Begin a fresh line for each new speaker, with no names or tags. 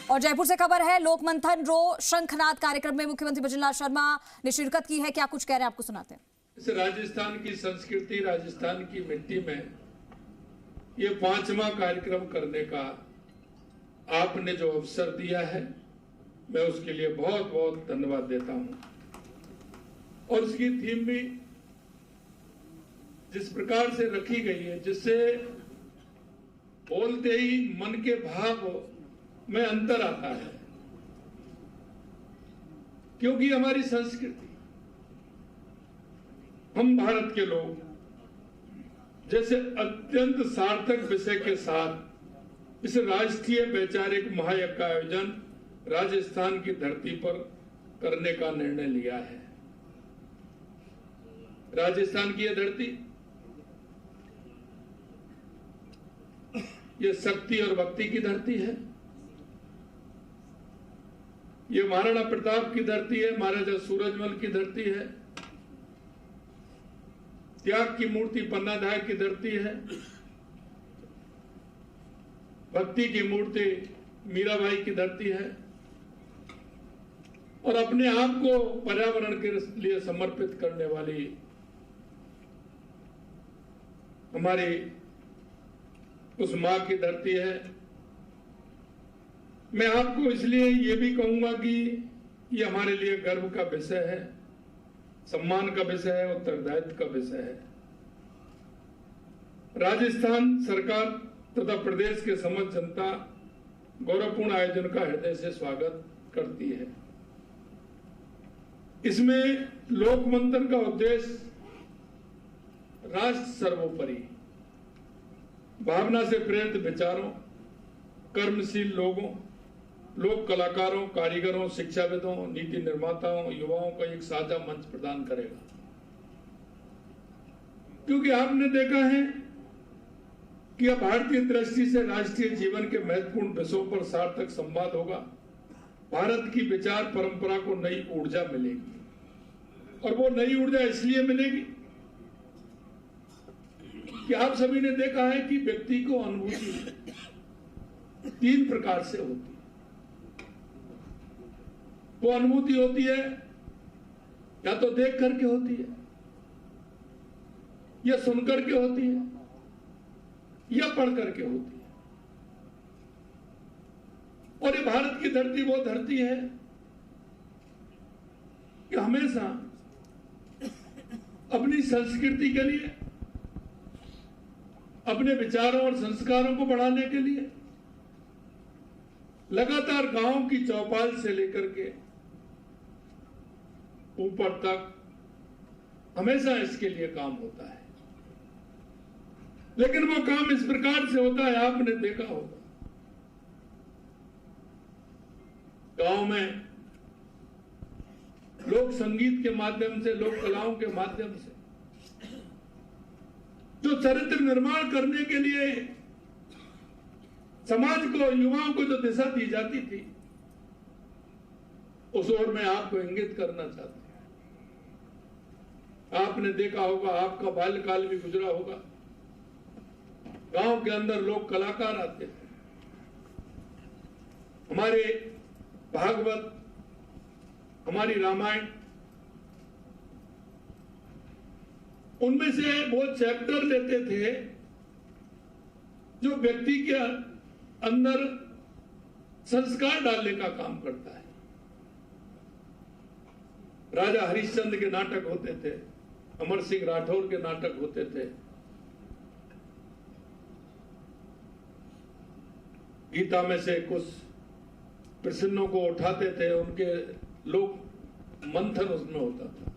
और जयपुर से खबर है, लोक मंथन रो शंखनाद कार्यक्रम में मुख्यमंत्री भजनलाल शर्मा ने शिरकत की है। क्या कुछ कह रहे हैं, आपको सुनाते हैं।
इस राजस्थान की संस्कृति, राजस्थान की मिट्टी में ये 5वां कार्यक्रम करने का आपने जो अवसर दिया है, मैं उसके लिए बहुत बहुत धन्यवाद देता हूं। और उसकी थीम भी जिस प्रकार से रखी गई है, जिससे बोलते ही मन के भाव में अंतर आता है, क्योंकि हमारी संस्कृति, हम भारत के लोग जैसे अत्यंत सार्थक विषय के साथ इस राष्ट्रीय वैचारिक महायज्ञ का आयोजन राजस्थान की धरती पर करने का निर्णय लिया है। राजस्थान की यह धरती, ये शक्ति और भक्ति की धरती है। ये महाराणा प्रताप की धरती है, महाराजा सूरजमल की धरती है, त्याग की मूर्ति पन्नाधाय की धरती है, भक्ति की मूर्ति मीराबाई की धरती है, और अपने आप को पर्यावरण के लिए समर्पित करने वाली हमारी उस मां की धरती है। मैं आपको इसलिए ये भी कहूंगा कि ये हमारे लिए गर्व का विषय है, सम्मान का विषय है, उत्तरदायित्व का विषय है। राजस्थान सरकार तथा प्रदेश के समस्त जनता गौरवपूर्ण आयोजन का हृदय से स्वागत करती है। इसमें लोक मंथन का उद्देश्य राष्ट्र सर्वोपरि भावना से प्रेरित विचारों, कर्मशील लोगों, लोक कलाकारों, कारीगरों, शिक्षाविदों, नीति निर्माताओं, युवाओं को एक साझा मंच प्रदान करेगा। क्योंकि आपने देखा है कि अब भारतीय दृष्टि से राष्ट्रीय जीवन के महत्वपूर्ण विषयों पर सार्थक संवाद होगा। भारत की विचार परंपरा को नई ऊर्जा मिलेगी, और वो नई ऊर्जा इसलिए मिलेगी कि आप सभी ने देखा है कि व्यक्ति को अनुभूति 3 प्रकार से होती है। वो अनुभूति होती है या तो देख करके होती है, या सुन करके होती है, या पढ़ करके होती है। और ये भारत की धरती वो धरती है कि हमेशा अपनी संस्कृति के लिए, अपने विचारों और संस्कारों को बढ़ाने के लिए लगातार गांव की चौपाल से लेकर के ऊपर तक हमेशा इसके लिए काम होता है। लेकिन वो काम इस प्रकार से होता है, आपने देखा होगा गांव में लोक संगीत के माध्यम से, लोक कलाओं के माध्यम से जो चरित्र निर्माण करने के लिए समाज को, युवाओं को जो दिशा दी जाती थी, उस ओर मैं आपको इंगित करना चाहता हूं। आपने देखा होगा, आपका बाल्यकाल भी गुजरा होगा, गांव के अंदर लोग कलाकार आते थे। हमारे भागवत, हमारी रामायण, उनमें से वो चैप्टर लेते थे जो व्यक्ति के अंदर संस्कार डालने का काम करता है। राजा हरिश्चंद्र के नाटक होते थे, अमर सिंह राठौर के नाटक होते थे, गीता में से कुछ प्रसन्नों को उठाते थे, उनके लोक मंथन उसमें होता था।